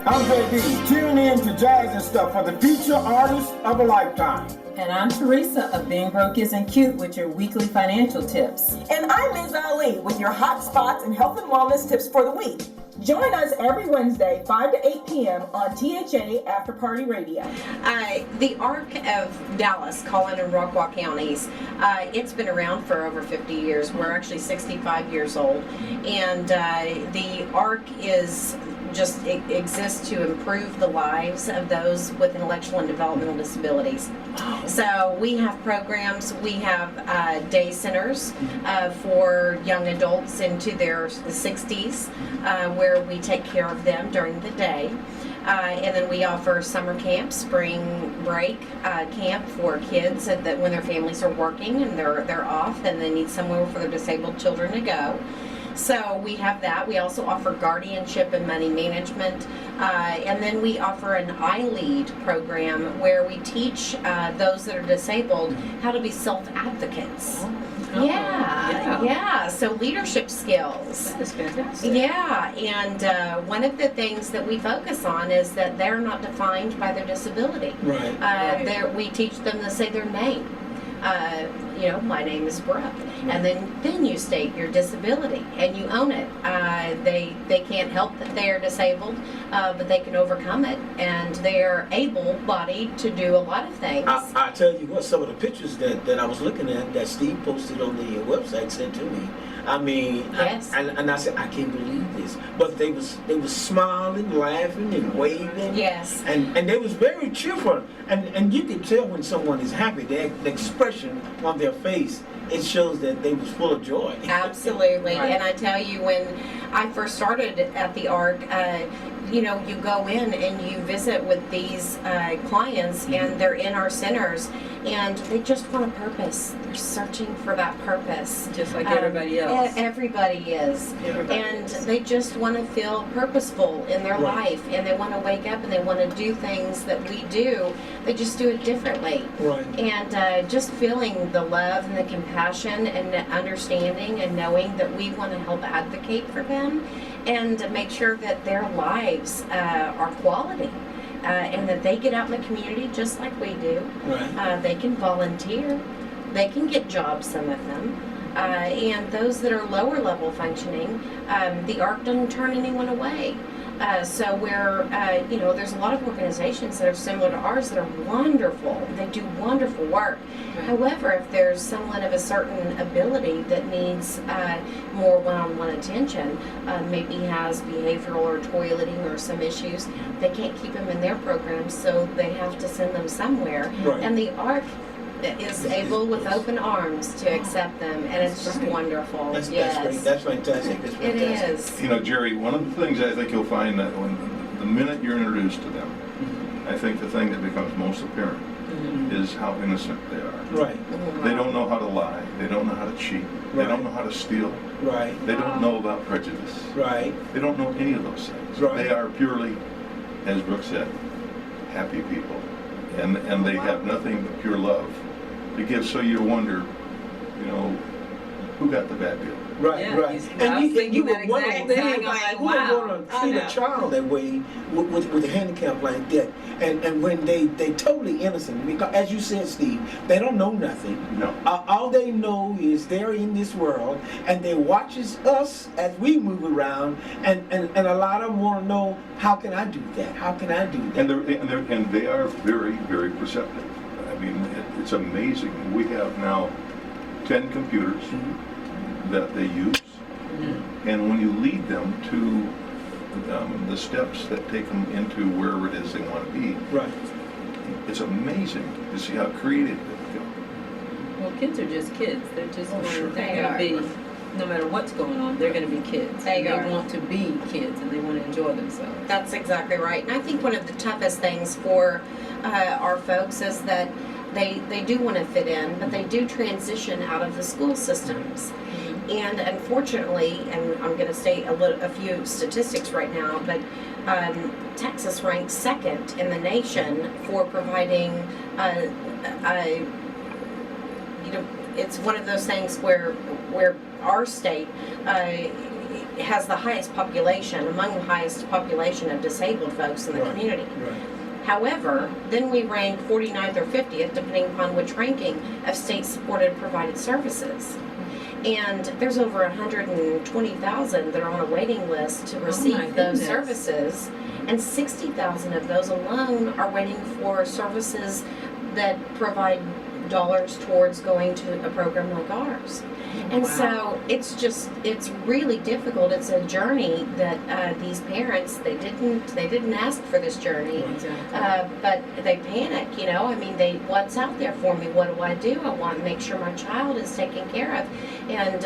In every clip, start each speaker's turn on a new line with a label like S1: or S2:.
S1: I'm JD. Tune in to Jazz and Stuff for the feature artist of a lifetime.
S2: And I'm Theresa of Being Broke Isn't Cute with your weekly financial tips.
S3: And I'm Ms. Ali with your hot spots and health and wellness tips for the week. Join us every Wednesday, 5 to 8 p.m. on THA After Party Radio.
S4: The Arc of Dallas, Collin and Rockwall counties, it's been around for over 50 years. We're actually 65 years old. And the Arc it exists to improve the lives of those with intellectual and developmental disabilities. So we have programs, we have day centers for young adults into their 60s where we take care of them during the day. And then we offer summer camp, spring break camp for kids that when their families are working and they're off and they need somewhere for their disabled children to go. So we have that. We also offer guardianship and money management. And then we offer an iLead program where we teach those that are disabled how to be self-advocates. Yeah. So leadership skills.
S2: That is fantastic.
S4: Yeah, and one of the things that we focus on is that they're not defined by their disability.
S1: Right.
S4: We teach them to say their name. My name is Brooke, and then you state your disability and you own it. They can't help that they are disabled, but they can overcome it, and they are able-bodied to do a lot of things.
S1: I tell you what, some of the pictures that I was looking at that Steve posted on the website sent to me. I mean,
S4: yes.
S1: and I said, I can't believe this. But they was smiling, laughing, and waving.
S4: Yes.
S1: And they was very cheerful. And you can tell when someone is happy. The expression on their face, it shows that they was full of joy.
S4: Absolutely.
S2: Right.
S4: And I tell you, when I first started at the Arc, you go in and you visit with these clients, and they're in our centers, and they just want a purpose. They're searching for that purpose.
S2: Just like everybody else.
S4: Everybody is. They just want to feel purposeful in their life, and they want to wake up and they want to do things that we do. They just do it differently.
S1: Right.
S4: And just feeling the love and the compassion and the understanding and knowing that we want to help advocate for them and make sure that their lives are quality. And that they get out in the community just like we do.
S1: Right.
S4: They can volunteer. They can get jobs, some of them. And those that are lower level functioning, the Arc doesn't turn anyone away. So there's a lot of organizations that are similar to ours that are wonderful. They do wonderful work.
S2: Right.
S4: However, if there's someone of a certain ability that needs more one-on-one attention, maybe has behavioral or toileting or some issues, they can't keep them in their programs, so they have to send them somewhere.
S1: Right.
S4: And the Arc is able with open arms to accept them, and it's just wonderful.
S1: That's great. That's fantastic. That's fantastic.
S4: It is.
S5: Jerry, one of the things I think you'll find that when the minute you're introduced to them, I think the thing that becomes most apparent is how innocent they are.
S1: Right.
S5: They don't know how to lie. They don't know how to cheat. They don't know how to steal.
S1: Right.
S5: They don't know about prejudice.
S1: Right.
S5: They don't know any of those things.
S1: Right.
S5: They are purely, as Brooke said, happy people. And they have nothing but pure love to give. So you wonder, who got the bad deal?
S1: Right,
S2: Yeah,
S1: right.
S2: I was thinking
S1: would
S2: that exact thing. I'm like, wow.
S1: Who would want to treat a child that way with a handicap like that? And when they totally innocent, because as you said, Steve, they don't know nothing.
S5: No.
S1: All they know is they're in this world, and they watches us as we move around, and a lot of them want to know, how can I do that? How can I do that?
S5: And they are very, very perceptive. I mean, it's amazing. We have now 10 computers that they use, and when you lead them to the steps that take them into wherever it is they want to be,
S1: Right.
S5: it's amazing to see how creative they become.
S2: Well, kids are just kids. They're just
S1: sure.
S2: they're going to be, no matter what's going on, they're going to be kids.
S4: They are.
S2: want to be kids, and they want to enjoy themselves.
S4: That's exactly right. And I think one of the toughest things for our folks is that they do want to fit in, but they do transition out of the school systems. And unfortunately, and I'm going to state a few statistics right now, but Texas ranks second in the nation for providing, it's one of those things where our state has the highest population, among the highest population of disabled folks in the community.
S1: Right.
S4: However, then we rank 49th or 50th, depending upon which ranking, of state-supported provided services. And there's over 120,000 that are on a waiting list to receive those services, and 60,000 of those alone are waiting for services that provide dollars towards going to a program like ours. And so it's really difficult. It's a journey that these parents, they didn't ask for this journey, but they panic, I mean, what's out there for me? What do? I want to make sure my child is taken care of. And,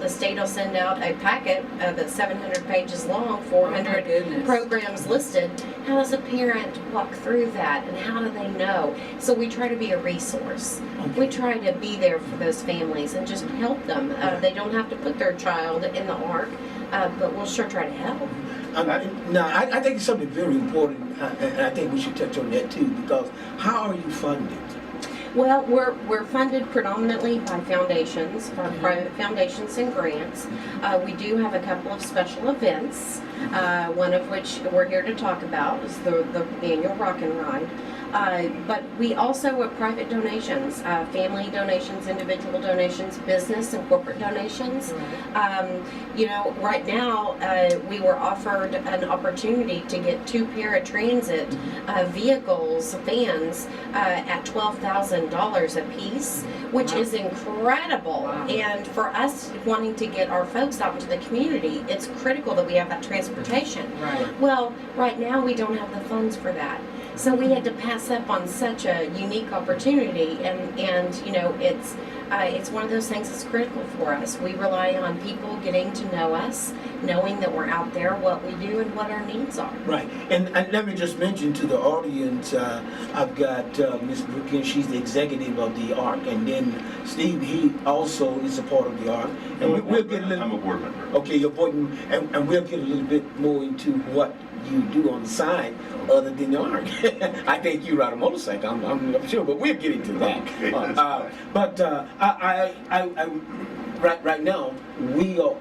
S4: the state will send out a packet that's 700 pages long, 400 programs listed. How does a parent walk through that, and how do they know? So we try to be a resource. We try to be there for those families and just help them. They don't have to put their child in the ARC, but we'll sure try to help.
S1: I think it's something very important, and I think we should touch on that too, because how are you funded?
S4: Well, we're funded predominantly by foundations, by private foundations and grants. We do have a couple of special events, one of which we're here to talk about is the annual Rock-N-RiDDe. But we also have private donations, family donations, individual donations, business and corporate donations. Right now we were offered an opportunity to get 2 paratransit vehicles, vans, at $12,000 a piece, which is incredible. And for us wanting to get our folks out into the community, it's critical that we have that transportation. Well, right now we don't have the funds for that. So we had to pass up on such a unique opportunity, and it's one of those things that's critical for us. We rely on people getting to know us, knowing that we're out there, what we do, and what our needs are.
S1: Right, and let me just mention to the audience, I've got Ms. Brooke, and she's the executive of the ARC, and then Steve, he also is a part of the ARC. And we'll get a little.
S5: I'm a board member.
S1: Okay, you're board member, and we'll get a little bit more into what you do on the side other than the ARC. I think you ride a motorcycle, I'm sure, but we'll get into that. Okay, right now, we are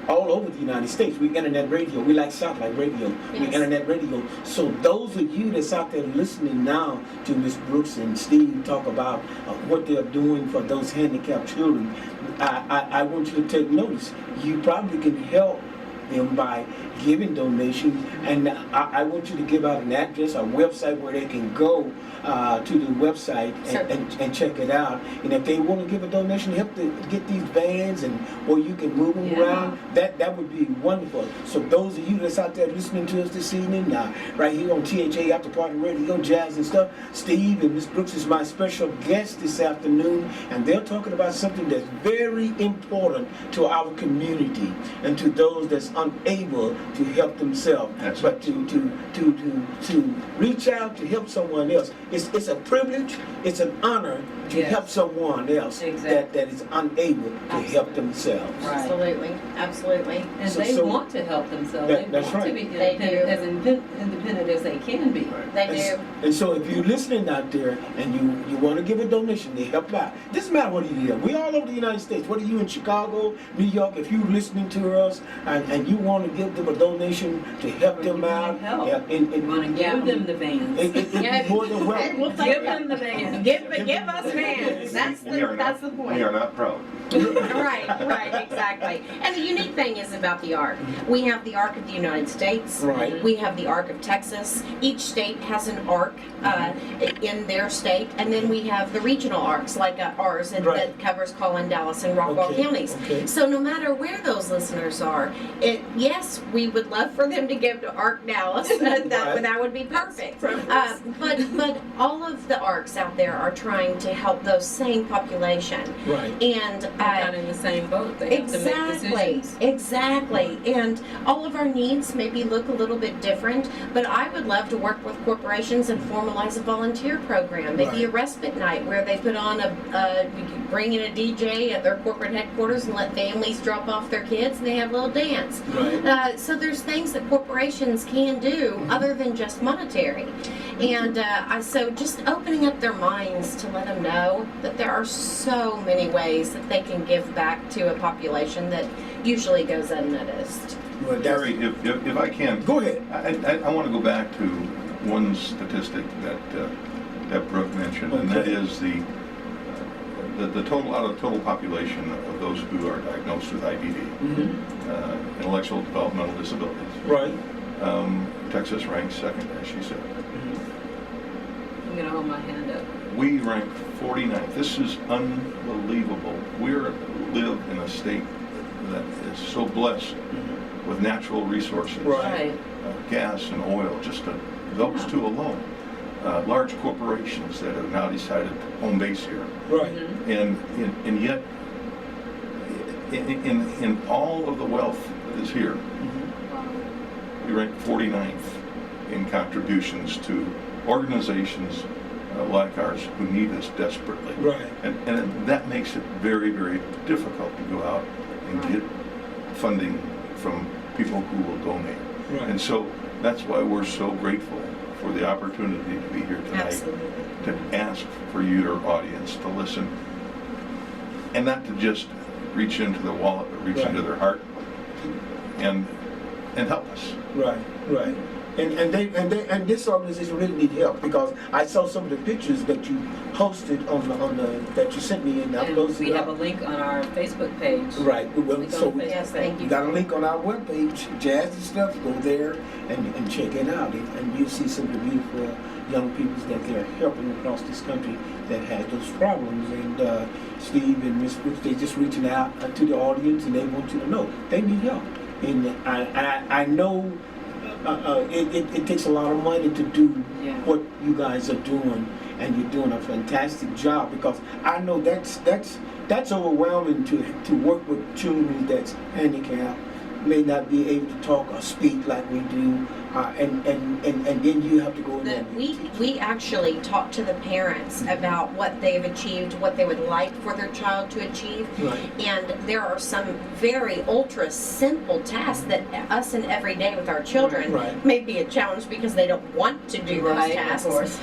S1: all over the United States. We internet radio. We like satellite radio.
S4: Yes.
S1: We internet radio. So those of you that's out there listening now to Ms. Brooks and Steve talk about what they're doing for those handicapped children, I want you to take notice. You probably can help them by giving donations, and I want you to give out an address, a website where they can go to the website and check it out. And if they want to give a donation, help to get these vans and or you can move them around, that would be wonderful. So those of you that's out there listening to us this evening, right here on THA After Party Radio, Jazz and stuff, Steve and Miss Brooks is my special guest this afternoon, and they're talking about something that's very important to our community and to those that's unable to help themselves. But to reach out to help someone else, it's a privilege, it's an honor to help someone else that is unable to help themselves.
S4: Absolutely.
S6: And they want to help themselves. They want to be as independent as they can be.
S4: They do.
S1: And so if you're listening out there and you want to give a donation to help out, doesn't matter what you do. We're all over the United States. Whether you're in Chicago, New York, if you're listening to us and you want to give them a donation to help them out,
S6: you want to give them the vans.
S1: It's more than welcome.
S6: Give them the vans.
S4: Give us vans. That's the point.
S5: We are not proud.
S4: Right, exactly. And the unique thing is about the ARC. We have the ARC of the United States.
S1: Right.
S4: We have the ARC of Texas. Each state has an ARC in their state, and then we have the regional ARCs like ours that covers Collin, Dallas, and Rockwall counties.
S1: Okay.
S4: So no matter where those listeners are, yes, we would love for them to give to ARC Dallas. That would be perfect. But all of the ARCs out there are trying to help those same population.
S1: Right.
S4: And
S6: not in the same boat. They have to make decisions.
S4: Exactly. And all of our needs maybe look a little bit different, but I would love to work with corporations and formalize a volunteer program, maybe a respite night where they put on bring in a DJ at their corporate headquarters and let families drop off their kids and they have a little dance.
S1: Right.
S4: So there's things that corporations can do other than just monetary. And so just opening up their minds to let them know that there are so many ways that they can give back to a population that usually goes unnoticed.
S1: Well,
S5: Gary, if I can.
S1: Go ahead.
S5: I want to go back to one statistic that Brooke mentioned, and that is the total, out of the total population of those who are diagnosed with IDD, intellectual developmental disabilities.
S1: Right.
S5: Texas ranks second, as she said.
S6: I'm gonna hold my hand up.
S5: We rank 49th. This is unbelievable. We live in a state that is so blessed with natural resources,
S1: Right.
S5: gas and oil, just those two alone. Large corporations that have now decided to home base here.
S1: Right.
S5: And yet, in all of the wealth that is here, we rank 49th in contributions to organizations like ours who need us desperately.
S1: Right.
S5: And that makes it very, very difficult to go out and get funding from people who will donate.
S1: Right.
S5: And so that's why we're so grateful for the opportunity to be here tonight.
S4: Absolutely.
S5: To ask for your audience to listen and not to just reach into the wallet, but reach
S1: Right.
S5: into their heart and help us.
S1: Right, right. And this organization really need help, because I saw some of the pictures that you posted on the that you sent me, and I
S6: And
S1: posted
S6: we
S1: it
S6: have a
S1: up.
S6: link on our Facebook page.
S1: Right. Well,
S6: Link on
S1: so
S6: the Facebook
S4: Yes, thank
S1: we
S4: you.
S1: got a link on our webpage, Jazzy Stuff. Go there and check it out, and you'll see some of the beautiful young people that they're helping across this country that have those problems. And Steve and Miss Brooks, they're just reaching out to the audience, and they want you to know they need help. And I know it takes a lot of money to do what you guys are doing, and you're doing a fantastic job, because I know that's overwhelming to work with children that's handicapped, may not be able to talk or speak like we do, and then you have to go in there.
S4: We actually talk to the parents about what they've achieved, what they would like for their child to achieve.
S1: Right.
S4: And there are some very ultra simple tasks that us in every day with our children
S1: Right.
S4: may be a challenge because they don't want to do those
S6: Right, of
S4: tasks.
S6: course.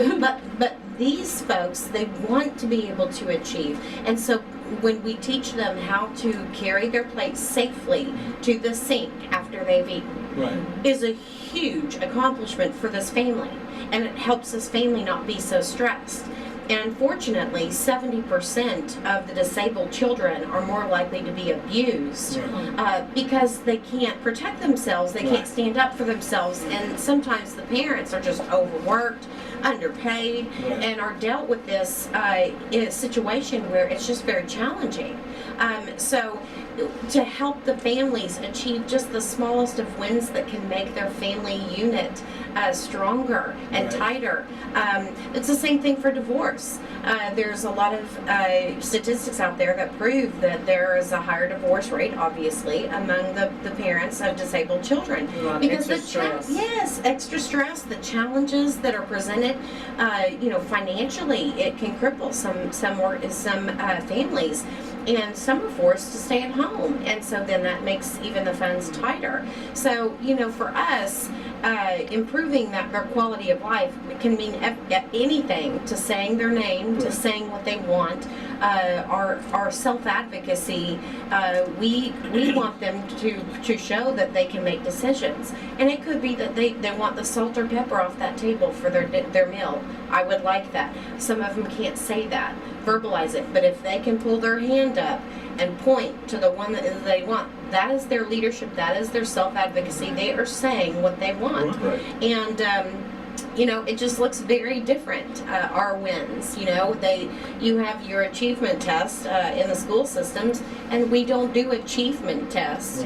S4: But these folks, they want to be able to achieve. And so when we teach them how to carry their plates safely to the sink after they've eaten,
S1: Right.
S4: is a huge accomplishment for this family, and it helps this family not be so stressed. And unfortunately, 70% of the disabled children are more likely to be abused because they can't protect themselves, they
S1: Right.
S4: can't stand up for themselves, and sometimes the parents are just overworked, underpaid,
S1: Right.
S4: and are dealt with this in a situation where it's just very challenging. So to help the families achieve just the smallest of wins that can make their family unit stronger and
S1: Right.
S4: tighter. It's the same thing for divorce. There's a lot of statistics out there that prove that there is a higher divorce rate, obviously, among the parents of disabled children.
S6: A lot of
S4: Because
S6: extra stress.
S4: yes, extra stress, the challenges that are presented, financially, it can cripple some families. And some are forced to stay at home, and so then that makes even the funds tighter. So, for us, improving their quality of life can mean anything, to saying their name, to saying what they want. Our self-advocacy, we want them to show that they can make decisions. And it could be that they want the salt or pepper off that table for their meal. I would like that. Some of them can't say that, verbalize it, but if they can pull their hand up and point to the one that they want, that is their leadership, that is their self-advocacy. They are saying what they want.
S1: Right.
S4: And it just looks very different, our wins. You have your achievement test in the school systems, and we don't do achievement tests.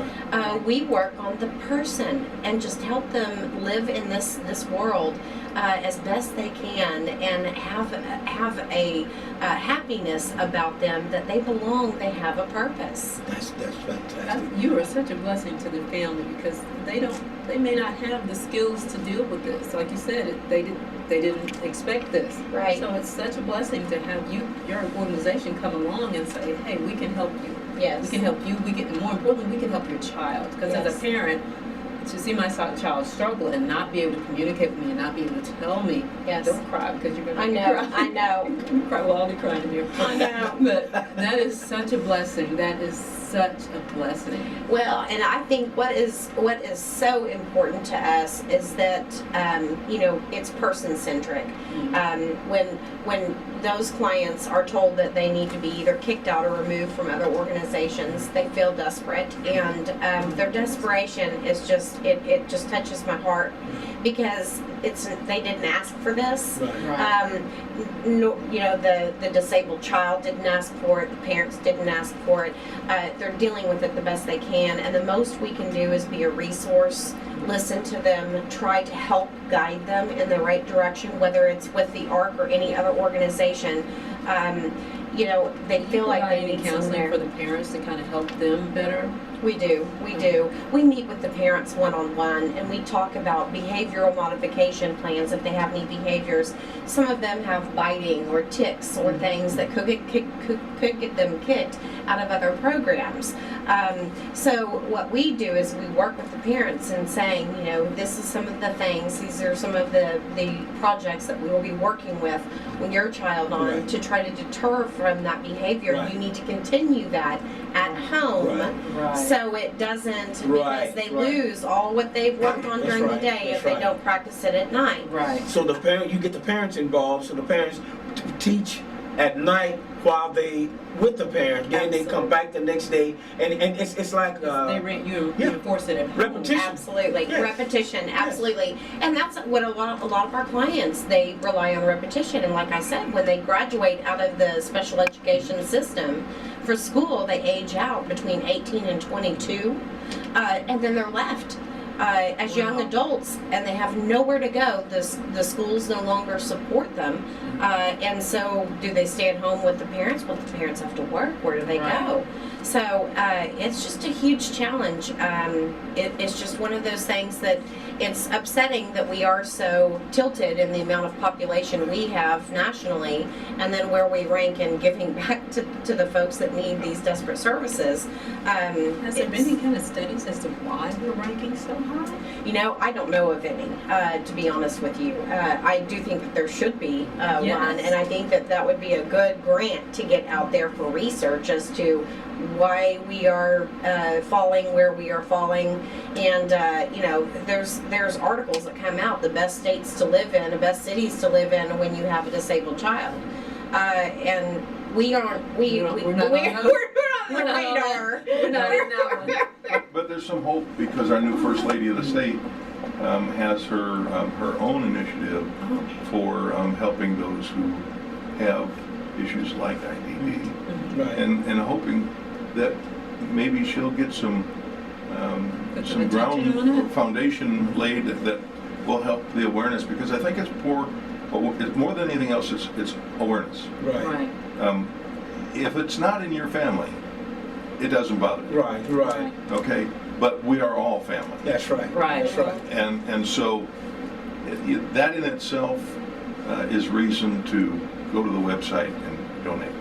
S4: We work on the person and just help them live in this world as best they can, and have a happiness about them, that they belong, they have a purpose.
S1: That's fantastic.
S6: You are such a blessing to the family, because they may not have the skills to deal with this. Like you said, they didn't expect this.
S4: Right.
S6: So it's such a blessing to have your organization come along and say, hey, we can help you.
S4: Yes.
S6: We can help you. More importantly, we can help your child. Because as
S4: Yes.
S6: a parent, to see my child struggle and not be able to communicate with me and not be able to tell me,
S4: Yes.
S6: don't cry because you're going to
S4: I know.
S6: cry. Well, I'll be crying here.
S4: I know.
S6: But that is such a blessing. That is such a blessing.
S4: Well, and I think what is so important to us is that it's person centric. When those clients are told that they need to be either kicked out or removed from other organizations, they feel desperate, and their desperation is just it just touches my heart, because they didn't ask for this.
S1: Right.
S4: The disabled child didn't ask for it. The parents didn't ask for it. They're dealing with it the best they can, and the most we can do is be a resource, listen to them, try to help guide them in the right direction, whether it's with the ARC or any other organization. They feel like they need
S6: counseling for the parents to kind of help them better.
S4: We do. We meet with the parents one-on-one, and we talk about behavioral modification plans if they have any behaviors. Some of them have biting or tics or things that could get them kicked out of other programs. So what we do is we work with the parents and saying, this is some of the things, these are some of the projects that we will be working with your child on,
S1: Right.
S4: to try to deter from that behavior.
S1: Right.
S4: You need to continue that at home.
S1: Right.
S4: So it doesn't,
S1: Right,
S4: because they
S1: right.
S4: lose all what they've worked on
S1: That's
S4: during the
S1: right,
S4: day
S1: that's
S4: if they
S1: right.
S4: don't practice it at night.
S6: Right.
S1: So you get the parents involved, so the parents teach at night while they with the parent, then they come back the next day, and it's like
S6: You reinforce it at home.
S1: repetition.
S4: Absolutely,
S1: Yes.
S4: repetition,
S1: Yes.
S4: absolutely, and that's what a lot of our clients, they rely on repetition. And like I said, when they graduate out of the special education system for school, they age out between 18 and 22, and then they're left as young adults, and they have nowhere to go. The schools no longer support them, and so do they stay at home with the parents? Well, the parents have to work. Where do they go? So it's just a huge challenge. It's just one of those things that it's upsetting that we are so tilted in the amount of population we have nationally, and then where we rank in giving back to the folks that need these desperate services.
S6: Has there been any kind of studies as to why we're ranking so high?
S4: I don't know of any, to be honest with you. I do think that there should be one, and I think that would be a good grant to get out there for research as to why we are falling where we are falling. And there's articles that come out, the best states to live in, the best cities to live in when you have a disabled child, and we're not on the radar.
S6: We're not in that one.
S5: But there's some hope, because our new First Lady of the state has her own initiative for helping those who have issues like IDD,
S1: Right.
S5: and hoping that maybe she'll get some
S6: Put some attention on
S5: ground
S6: it.
S5: foundation laid that will help the awareness, because I think it's more than anything else, it's awareness.
S1: Right.
S5: If it's not in your family, it doesn't bother you.
S1: Right.
S5: Okay, but we are all family.
S1: That's right.
S6: Right.
S1: That's right.
S5: And so that in itself is reason to go to the website and donate.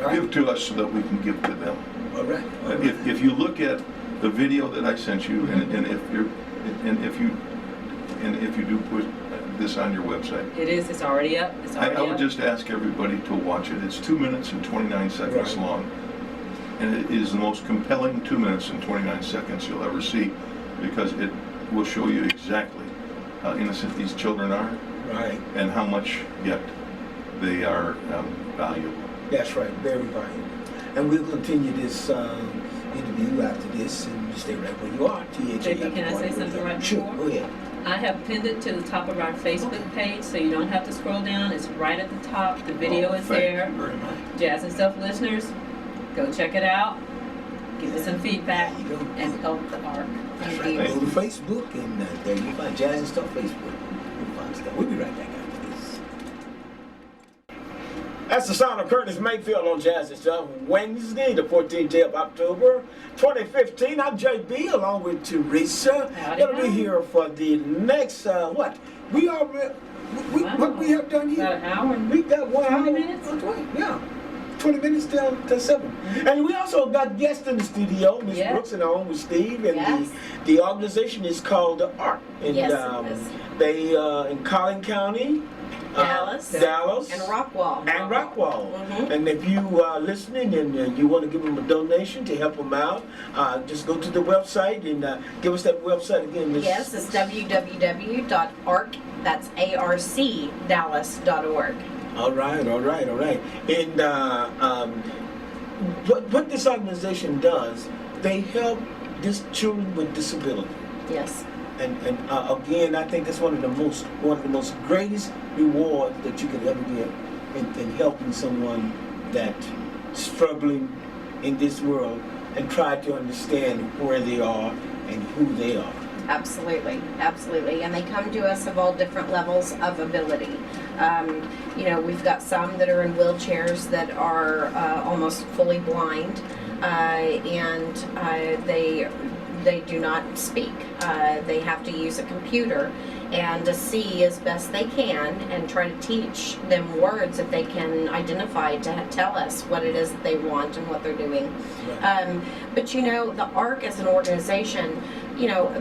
S1: Right.
S5: Give to us so that we can give to them.
S1: All right.
S5: If you look at the video that I sent you, and if you do put this on your website,
S6: It's already up.
S5: I would just ask everybody to watch it. It's 2 minutes and 29 seconds
S1: Right.
S5: long. And it is the most compelling 2 minutes and 29 seconds you'll ever see, because it will show you exactly how innocent these children are
S1: Right.
S5: and how much yet they are valuable.
S1: That's right. Very valuable. And we'll continue this interview after this, and you stay right where you are. THA.
S6: JP, can I say something right
S1: Sure.
S6: before?
S1: Go ahead.
S6: I have pinned it to the top of our Facebook page, so you don't have to scroll down. It's right at the top. The video is
S5: Thank
S6: there.
S5: you very much.
S6: Jazz and Stuff listeners, go check it out. Give us some feedback
S1: There you go.
S6: and help the ARC.
S1: That's
S6: Thank
S1: right.
S6: you.
S1: Go to Facebook, and there you find Jazz and Stuff Facebook. You'll find stuff. We'll be right back after this. That's the sound of Curtis Mayfield on Jazz and Stuff, Wednesday, the 14th day of October, 2015. I'm JB, along with Theresa.
S6: Howdy,
S1: Gonna be
S6: howdy.
S1: here for the next, what we have done here.
S6: About an hour and
S1: We got 1 hour.
S6: 20 minutes?
S1: Yeah. 20 minutes till 7. And we also got guests in the studio, Miss
S2: Yes.
S1: Brooks and along with Steve, and
S2: Yes.
S1: the organization is called the ARC. And
S4: Yes, it is.
S1: they in Collin County,
S4: Dallas.
S1: Dallas,
S4: And Rockwall.
S1: and Rockwall.
S4: Mhm.
S1: And if you are listening and you want to give them a donation to help them out, just go to the website and give us that website again, Miss.
S4: Yes, it's www.arc, that's arcdallas.org.
S1: All right. And what this organization does, they help children with disability.
S4: Yes.
S1: And again, I think that's one of the most greatest rewards that you could ever get in helping someone that's struggling in this world and try to understand where they are and who they are.
S4: Absolutely, absolutely. And they come to us of all different levels of ability. We've got some that are in wheelchairs that are almost fully blind, and they do not speak. They have to use a computer and to see as best they can and try to teach them words that they can identify to tell us what it is that they want and what they're doing.
S1: Right.
S4: But the ARC as an organization,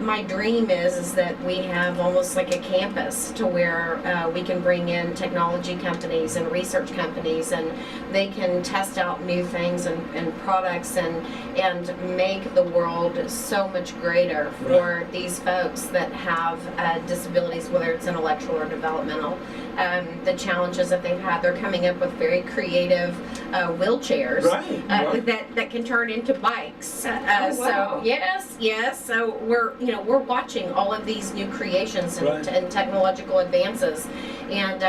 S4: my dream is that we have almost like a campus to where we can bring in technology companies and research companies, and they can test out new things and products and make the world so much greater for these folks that have disabilities, whether it's intellectual or developmental. The challenges that they've had, they're coming up with very creative wheelchairs that can turn into bikes.
S2: Wow.
S4: So yes. So we're watching all of these new creations and technological advances, and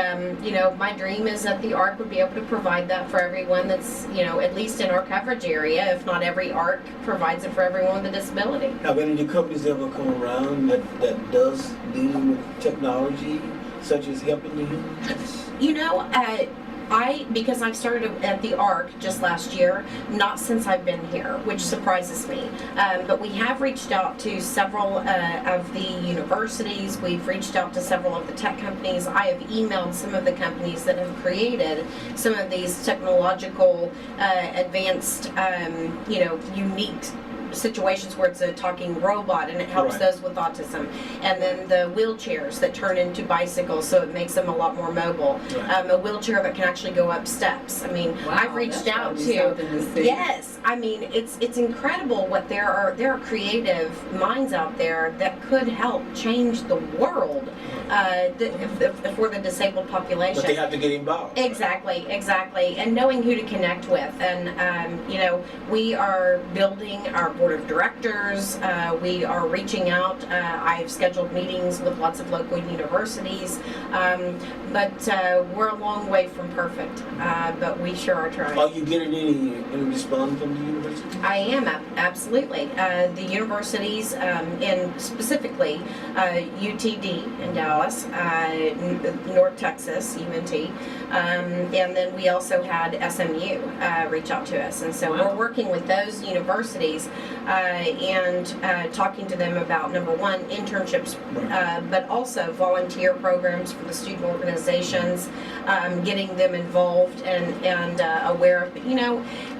S4: my dream is that the ARC would be able to provide that for everyone that's at least in our coverage area. If not every ARC provides it for everyone with a disability.
S1: Have any of the companies ever come around that does deal with technology, such as helping the humans?
S4: Because I've started at the ARC just last year, not since I've been here, which surprises me. But we have reached out to several of the universities. We've reached out to several of the tech companies. I have emailed some of the companies that have created some of these technological, advanced, unique situations where it's a talking robot and it helps those with autism, and then the wheelchairs that turn into bicycles, so it makes them a lot more mobile. A wheelchair that can actually go up steps. I've reached out to yes. It's incredible what there are creative minds out there that could help change the world for the disabled population.
S1: But they have to get involved.
S4: Exactly, and knowing who to connect with, and we are building our board of directors. We are reaching out. I've scheduled meetings with lots of local universities, but we're a long way from perfect. But we sure are trying.
S1: Are you getting any response from the university?
S4: I am, absolutely. The universities, and specifically UTD in Dallas, North Texas, UNT, and then we also had SMU reach out to us. And so we're working with those universities and talking to them about, number one, internships, but also volunteer programs for the student organizations, getting them involved and aware of,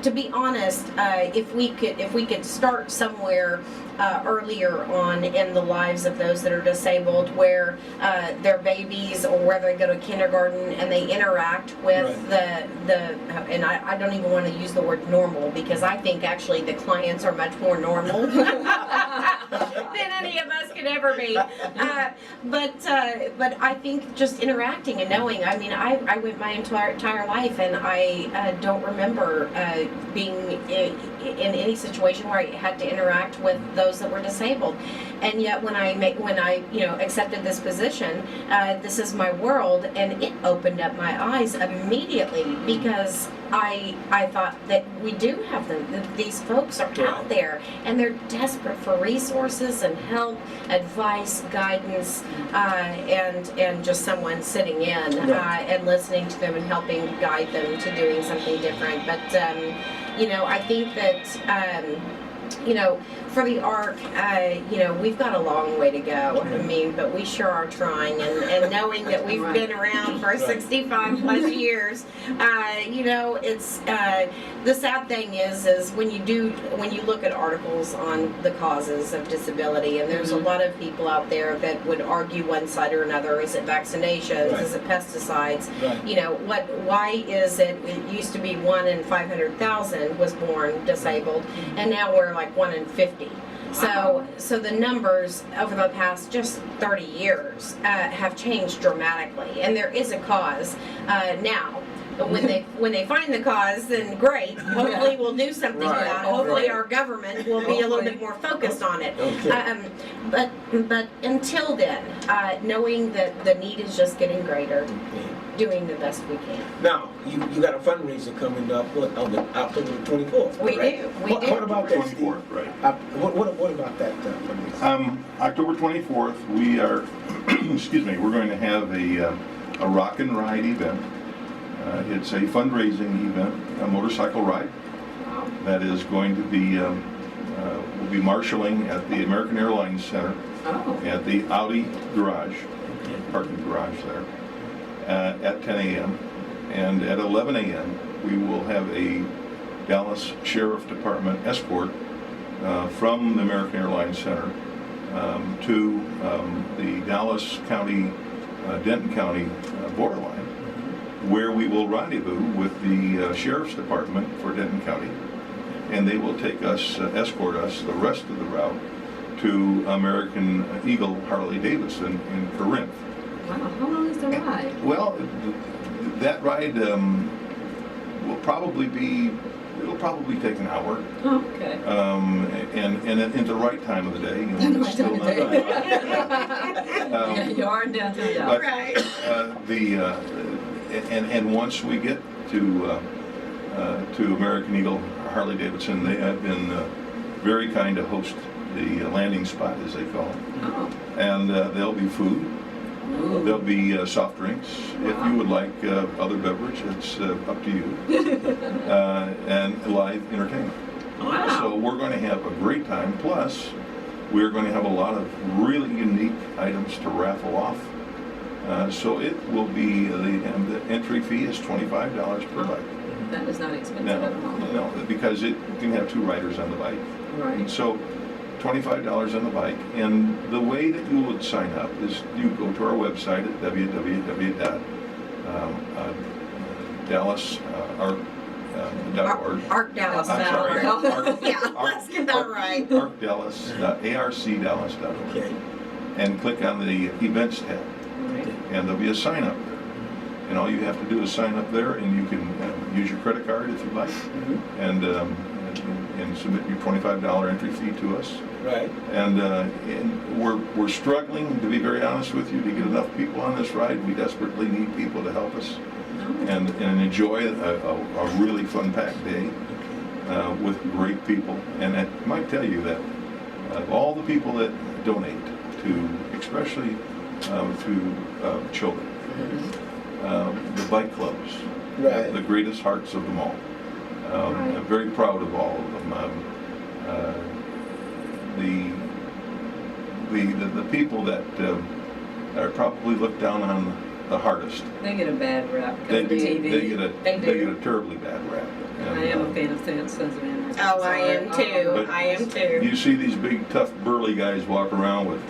S4: to be honest, if we could start somewhere earlier on in the lives of those that are disabled, where they're babies or where they go to kindergarten and they interact with and I don't even want to use the word normal, because I think actually the clients are much more normal than any of us could ever be. But I think just interacting and knowing. I went my entire life and I don't remember being in any situation where I had to interact with those that were disabled. And yet when I accepted this position, this is my world, and it opened up my eyes immediately, because I thought that we do have them. These folks are out there and they're desperate for resources and help, advice, guidance, and just someone sitting in and listening to them and helping guide them to doing something different. But I think that you know, for the ARC, you know, we've got a long way to go. I mean, but we sure are trying, and knowing that we've been around for 65 plus years, you know, it's the sad thing is when you look at articles on the causes of disability, and there's a lot of people out there that would argue one side or another. Is it vaccinations? Is it pesticides? You know, why is it used to be 1 in 500,000 was born disabled, and now we're like 1 in 50. So the numbers over the past just 30 years have changed dramatically, and there is a cause now. But when they find the cause, then great. Hopefully we'll do something about it. Hopefully our government will be a little bit more focused on it. But until then, knowing that the need is just getting greater, doing the best we can.
S1: Now, you got a fundraiser coming up on October 24th.
S4: We do.
S1: What about that, Steve?
S5: 24th, right.
S1: What about that fundraiser?
S5: October 24th, we are, excuse me, we're going to have a Rock-N-RiDDe event. It's a fundraising event, a motorcycle ride that is going to be, we'll be marshalling at the American Airlines Center at the Audi garage, parking garage there, at 10 a.m. And at 11 a.m. we will have a Dallas Sheriff Department escort from the American Airlines Center to the Dallas County, Denton County borderline, where we will rendezvous with the Sheriff's Department for Denton County, and they will take us, escort us the rest of the route to American Eagle Harley Davidson in Corinth.
S6: Wow, how long is the ride?
S5: Well, that ride will probably take an hour.
S6: Oh, okay.
S5: And in the right time of the day. You know,
S6: In the
S5: it's
S6: right
S5: still
S6: time of the
S5: not-
S6: Yeah, you are in downtown Dallas.
S5: And once we get to American Eagle Harley Davidson, they have been very kind to host the landing spot, as they call it.
S6: Oh.
S5: And there'll be food.
S6: Ooh.
S5: There'll be soft drinks. If you would like other beverage, it's up to you. And live entertainment.
S6: Wow.
S5: So we're going to have a great time. Plus, we're going to have a lot of really unique items to raffle off. So it will be, the entry fee is $25 per bike.
S6: That is not expensive at all.
S5: No, because you can have 2 riders on the bike.
S6: Right.
S5: So $25 on the bike. And the way that you would sign up is you go to our website at www.dallas.org.
S4: ArcDallas.org. Yeah, let's get that right.
S5: ArcDallas.org.
S1: Okay.
S5: And click on the events tab. And there'll be a sign up there. And all you have to do is sign up there, and you can use your credit card if you like, and submit your $25 entry fee to us.
S1: Right.
S5: And we're struggling, to be very honest with you, to get enough people on this ride. We desperately need people to help us and enjoy a really fun-packed day with great people. And I might tell you that of all the people that donate to, especially to children, the bike clubs, the greatest hearts of them all. I'm very proud of all of them. The people that are probably looked down on the hardest.
S6: They get a bad rap
S5: They
S6: because of TV.
S5: get a terribly bad rap.
S6: I am a fan of Sons of Anarchy.
S4: Oh, I am too. I am too.
S5: You see these big, tough, burly guys walk around with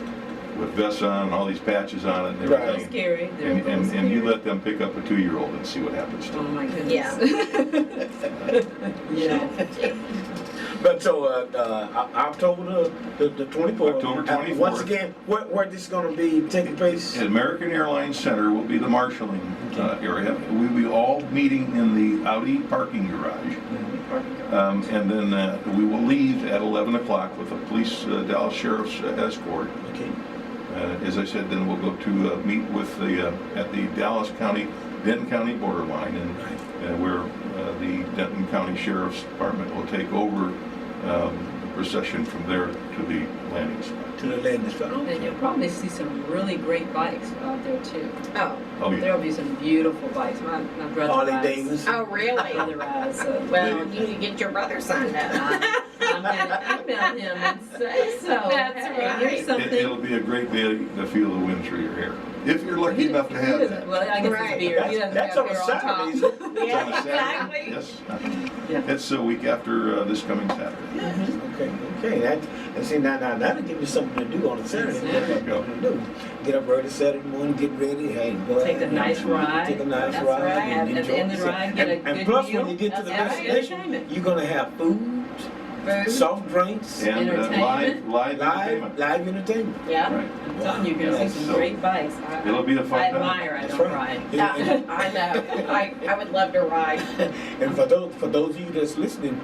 S5: vests on and all these patches on it and
S6: They're
S5: everything.
S6: scary. They're
S5: And you let them pick up a 2-year-old and see what happens to
S6: Oh
S5: them.
S6: my goodness.
S4: Yeah.
S1: But so October the 24th.
S5: October 24th.
S1: Once again, where this is going to be taking place?
S5: At American Airlines Center will be the marshalling area. We'll be all meeting in the Audi parking garage. And then we will leave at 11 o'clock with a police Dallas Sheriff's escort.
S1: Okay.
S5: As I said, then we'll go to meet with at the Dallas County, Denton County borderline, and where the Denton County Sheriff's Department will take over the procession from there to the landing spot.
S1: To the landing spot.
S6: And you'll probably see some really great bikes out there too.
S4: Oh.
S5: Oh, yeah.
S6: There'll be some beautiful bikes. My brother
S1: Harley
S6: rides.
S1: Davidson.
S4: Oh, really?
S6: My brother rides. So.
S4: Well, you need to get your brother signed up.
S6: I'm email him and say so.
S4: That's
S6: Hey,
S4: right.
S6: here's something.
S5: It'll be a great day to feel the wind through your hair, if you're lucky enough to have that.
S6: Well, I guess
S4: Right.
S6: it's beard. He doesn't
S1: That's
S6: have
S1: on a
S6: hair
S1: Saturday,
S6: top.
S1: isn't it?
S5: It's on a
S4: Yeah,
S5: Saturday.
S4: exactly.
S5: Yes. It's a week after this coming Saturday.
S1: Okay. And see, now that'll give you something to do on a Saturday.
S5: There you go.
S1: Something to do. Get up early Saturday morning, get ready, hey, go
S6: Take a
S1: ahead,
S6: nice ride.
S1: Take a nice
S6: That's
S1: ride.
S6: right.
S1: And
S6: At the end of the
S1: enjoy
S6: ride,
S1: yourself.
S6: get a
S1: And
S6: good
S1: plus,
S6: meal.
S1: when you get to the
S6: That's
S1: destination,
S6: entertainment.
S1: you're gonna have food,
S4: Food.
S1: soft drinks,
S5: And
S6: Entertainment.
S5: live entertainment.
S1: live entertainment.
S6: Yeah,
S5: Right.
S6: I'm telling you, you're gonna see some
S5: So,
S6: great bikes.
S5: it'll be a fun
S6: I
S5: time.
S6: admire, I
S1: That's
S6: don't
S1: right.
S6: ride.
S4: I know. I would love to ride.
S1: And for those of you that's listening,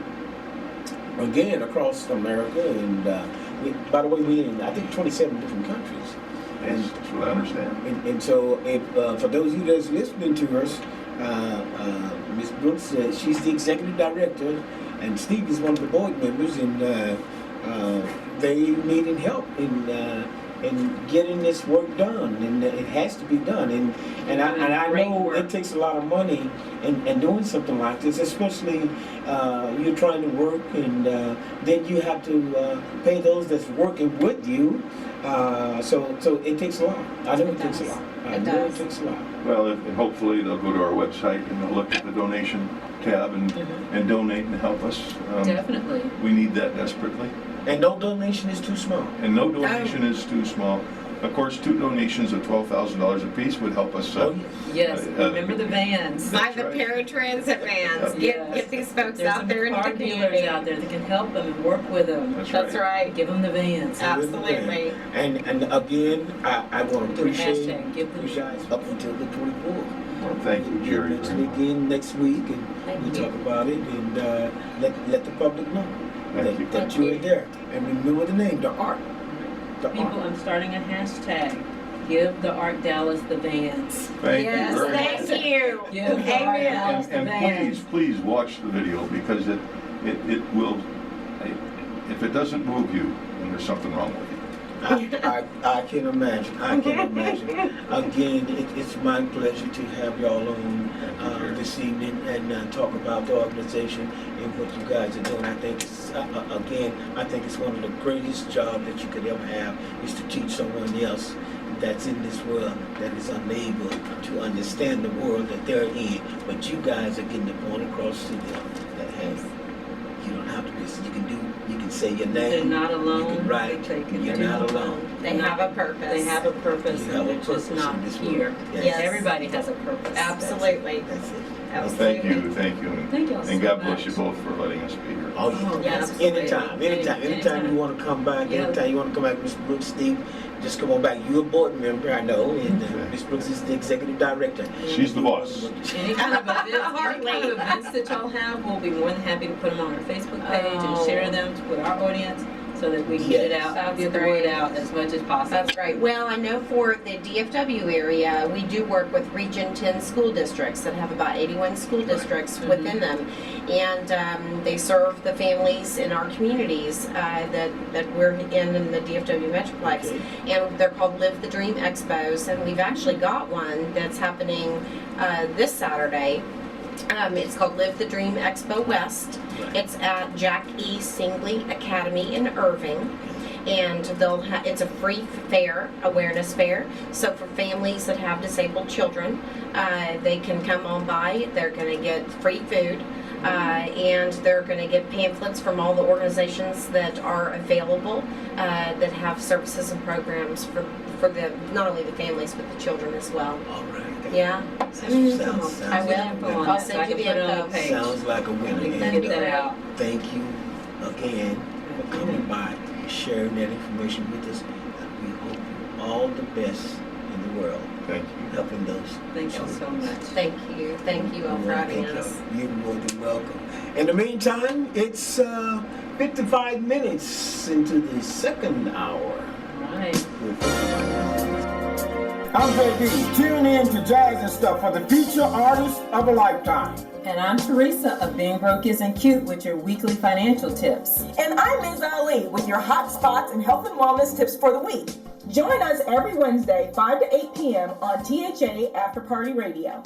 S1: again across America, and by the way, we in I think 27 different countries.
S5: Yes, that's what I understand.
S1: And so, if for those of you that's listening to us, Ms. Brooks, she's the executive director, and Steve is one of the board members, and they needed help in getting this work done, and it has to be done. And I
S6: Great
S1: know
S6: work.
S1: it takes a lot of money in doing something like this, especially you're trying to work, and then you have to pay those that's working with you. So it takes a lot. I know it takes a lot. I know it takes a lot.
S5: Well, and hopefully they'll go to our website and they'll look at the donation tab and donate and help us.
S6: Definitely.
S5: We need that desperately.
S1: And no donation is too small.
S5: And no donation is too small. Of course, 2 donations of $12,000 apiece would help us.
S1: Oh, yes.
S6: Yes, remember the vans.
S4: Buy
S5: That's
S4: the
S5: right.
S4: paratransit vans.
S6: Yes.
S4: Get these folks
S6: There's
S4: out
S6: some
S4: there in the
S6: car dealers
S4: community.
S6: out there that can help them and work with them.
S5: That's right.
S6: Give them the vans.
S4: Absolutely.
S1: And again, I want to
S6: Do a
S1: appreciate
S6: hashtag, give them-
S1: you guys up until the 24th.
S5: Well, thank you, Jerry.
S1: We'll mention
S5: very
S1: it
S5: much.
S1: again next week, and
S6: Thank
S1: we
S6: you.
S1: talk about it, and let the public know
S5: Thank you.
S1: that
S6: Thank
S1: you're
S6: you.
S1: there. And remember the name, the art. The
S6: People,
S1: art.
S6: I'm starting a hashtag. Give the Art Dallas the vans.
S5: Thank
S4: Yes,
S5: you very much.
S4: thank you.
S6: Give the Art
S4: Amen.
S6: Dallas the
S5: And
S6: vans.
S5: please watch the video, because it will, if it doesn't move you, then there's something wrong with you.
S1: I can imagine. I can imagine. Again, it's my pleasure to have y'all on this evening and talk about the organization and what you guys are doing. I think it's, I think it's one of the greatest jobs that you could ever have, is to teach someone else that's in this world that is unable to understand the world that they're in. But you guys are getting the point across to them that, hey, you don't have to be, you can say your name.
S6: They're not alone.
S1: You can write.
S6: They can
S1: You're
S6: do
S1: not
S6: it.
S1: alone.
S4: They have a purpose.
S6: They have a purpose,
S1: You have
S6: and
S1: a
S6: they're just
S1: purpose
S6: not
S1: in this
S6: here.
S1: world. Yes.
S4: Yes.
S6: Everybody has a purpose.
S4: Absolutely.
S1: That's it.
S5: Well, thank you, and
S6: Thank y'all
S5: and
S6: so
S5: God bless
S6: much.
S5: you both for letting us be here.
S1: Oh,
S6: Oh,
S1: yes.
S4: absolutely.
S1: Anytime you want to come back,
S6: Yeah.
S1: anytime you want to come back, Mr. Brooks, Steve, just come on back. You're a board member, I know, and
S5: Okay.
S1: Ms. Brooks is the executive director.
S5: She's the boss.
S6: Any kind of events that y'all have, we'll be more than happy to put them on our Facebook page and share them with our audience so that we can get it
S1: Yes.
S6: out,
S4: That's
S6: get the
S4: great.
S6: word out as much as possible.
S4: That's great. Well, I know for the DFW area, we do work with Region 10 school districts that have about 81 school districts within them. And they serve the families in our communities that we're in the DFW Metroplex.
S1: Okay.
S4: And they're called Live the Dream Expos. And we've actually got one that's happening this Saturday. It's called Live the Dream Expo West. It's at Jack E. Singley Academy in Irving. And it's a free fair, awareness fair. So for families that have disabled children, they can come on by. They're going to get free food. And they're going to get pamphlets from all the organizations that are available that have services and programs for not only the families but the children as well.
S1: All right.
S4: Yeah.
S1: Sounds
S4: I will.
S1: like
S4: I'll send you the info.
S1: Sounds like a winner.
S6: We can
S1: And,
S6: get that out.
S1: Thank you again for coming by, sharing that information with us. And we hope you all the best in the world,
S5: Thank you.
S1: helping those.
S6: Thank y'all so much.
S4: Thank you. Thank you all for having
S1: Thank
S4: us.
S1: you. You're more than welcome. In the meantime, it's 55 minutes into the second hour.
S6: Right.
S7: I'm JD. Tune in to Jazz and Stuff for the feature artist of a lifetime.
S2: And I'm Theresa of Being Broke Isn't Cute with your weekly financial tips.
S3: And I'm Ms. Ali with your hot spots and health and wellness tips for the week. Join us every Wednesday, 5 to 8 p.m. on THA After Party Radio.